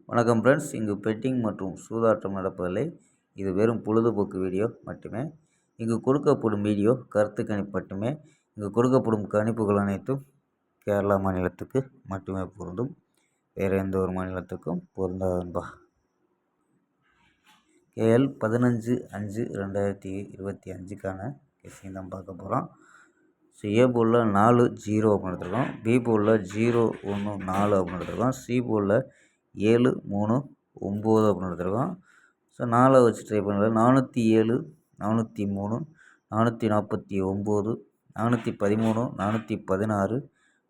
வணக்கம் ஃப்ரெண்ட்ஸ், இங்கு பெட்டிங் மற்றும் சூதாட்டம் நடப்பதில்லை. இது வெறும் பொழுதுபோக்கு வீடியோ மட்டுமே. இங்கு கொடுக்கப்படும் வீடியோ கருத்து கணிப்பு மட்டுமே. இங்கு கொடுக்கப்படும் கணிப்புகள் அனைத்தும் கேரளா மாநிலத்துக்கு மட்டுமே பொருந்தும். வேறு எந்த ஒரு மாநிலத்துக்கும் பொருந்தாதன்பா. KL 15/5/2025க்கான கெஸ்ஸிங் தான் பார்க்க போகிறோம். ஸோ ஏ போலில் 4-0 அப்படின்னு எடுத்துருக்கோம். பி போலில் 0-1-4 அப்படின்னு எடுத்துருக்கோம். சி போலில் 7-3-9 அப்படின்னு எடுத்துருக்கோம். ஸோ 4 வச்சு ட்ரை பண்ணல. 407, 403, 449, 413, 416,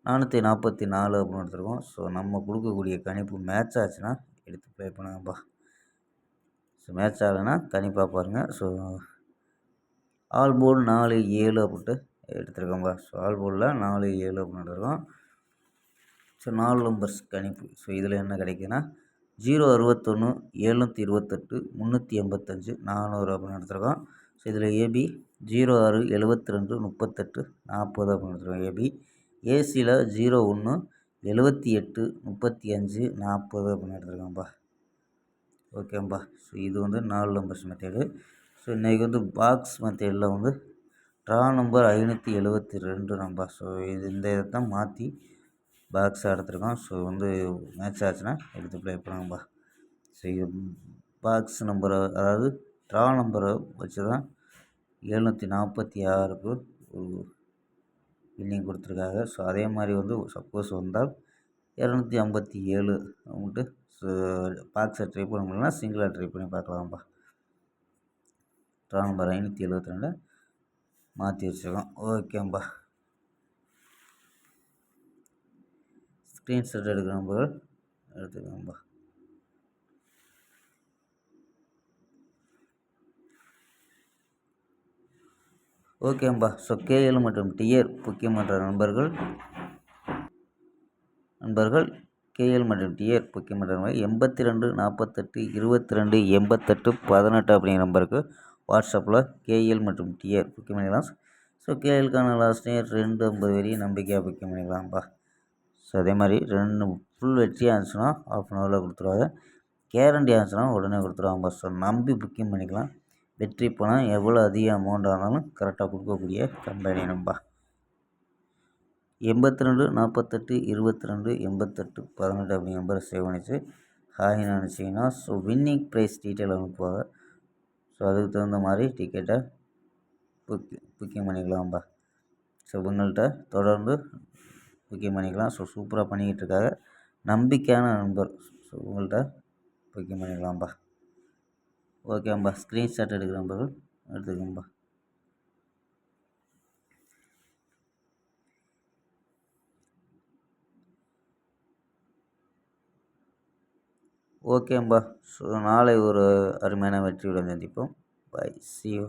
444 அப்படின்னு எடுத்துருக்கோம். ஸோ நம்ம கொடுக்கக்கூடிய கணிப்பு மேட்ச் ஆச்சுன்னா எடுத்து ப்ளே பண்ணுங்கப்பா. ஸோ மேட்ச் ஆகலைன்னா கணிப்பாக பாருங்கள். ஸோ ஆல் போல் 4-7 அப்படின்ட்டு எடுத்துருக்கோம்பா. ஸோ ஆல் போலில் 4-7 அப்படின்னு எடுத்துருக்கோம். ஸோ 4 நம்பர்ஸ் கணிப்பு. ஸோ இதில் என்ன கிடைக்குதுன்னா 061, 728, 385, 400 அப்படின்னு எடுத்துருக்கோம். ஸோ இதில் ஏபி 06, 72, 38, 40 அப்படின்னு எடுத்துருக்கோம் ஏபி. ஏசியில் 01, 78, 35, 40 அப்படின்னு எடுத்துருக்கோம்ப்பா. ஓகேம்பா. ஸோ இது 4 நம்பர்ஸ் மெத்தேடு. ஸோ இன்றைக்கி பாக்ஸ் மெத்தேடில் ட்ரா நம்பர் 572 நம்பர். ஸோ இந்த இதை தான் மாற்றி பாக்ஸாக எடுத்துருக்கோம். ஸோ மேட்ச் ஆச்சுன்னா எடுத்து ப்ளே பண்ணுங்கப்பா. ஸோ இது பாக்ஸ் நம்பரை, அதாவது ட்ரா நம்பரை வச்சு தான் 746க்கு ஒரு வின்னிங் கொடுத்துருக்காங்க. ஸோ அதே மாதிரி சப்போஸ் வந்தால் 257 அப்படின்ட்டு ஸோ பாக்ஸை ட்ரை பண்ண முடியலன்னா சிங்கிளாக ட்ரை பண்ணி பார்க்கலாம்ப்பா. ட்ரா நம்பர் 572 மாற்றி வச்சுருக்கோம். ஓகேம்பா. ஸ்க்ரீன்ஷாட் எடுக்கிற நம்பர்கள் எடுத்துக்கோங்கப்பா. ஓகேம்பா. ஸோ KL மற்றும் TR முக்கியமன்ற நண்பர்கள் KL மற்றும் TR முக்கியமன்ற நண்பர்கள் 82 48 22 88 18 அப்படிங்கிற நம்பருக்கு வாட்ஸ்அப்பில் KL மற்றும் TR புக்கிங் பண்ணிக்கலாம். ஸோ KLக்கான லாஸ்ட் நேர் 250 வரையும் நம்பிக்கையாக புக்கிங் பண்ணிக்கலாம்ப்பா. ஸோ அதே மாதிரி 2 ஃபுல் வெற்றியாக இருந்துச்சுன்னா ½ கொடுத்துருவாங்க. கேரண்டி ஆச்சுன்னா உடனே கொடுத்துருவாங்கப்பா. ஸோ நம்பி புக்கிங் பண்ணிக்கலாம். வெற்றி பணம் எவ்வளோ அதிக அமௌண்ட்டாக இருந்தாலும் கரெக்டாக கொடுக்கக்கூடிய கம்பெனி நம்பா. 82 48 22 88 18 அப்படிங்கிற நம்பரை சேவ் பண்ணிச்சு ஹாய்னு நினச்சிங்கன்னா ஸோ வின்னிங் ப்ரைஸ் டீட்டெயில் அனுப்புவாங்க. ஸோ அதுக்கு தகுந்த மாதிரி டிக்கெட்டை புக்கிங் பண்ணிக்கலாம்ப்பா. ஸோ இவங்கள்ட்ட தொடர்ந்து புக்கிங் பண்ணிக்கலாம். ஸோ சூப்பராக பண்ணிக்கிட்டு இருக்காங்க. நம்பிக்கையான நண்பர். ஸோ உங்கள்கிட்ட புக்கிங் பண்ணிக்கலாம்ப்பா. ஓகேம்பா. ஸ்க்ரீன்ஷாட் எடுக்கிற நம்பர்கள் எடுத்துக்கோம்பா. ஓகேம்பா. ஸோ நாளை ஒரு அருமையான வெற்றியுடன் சந்திப்போம். பை. See you.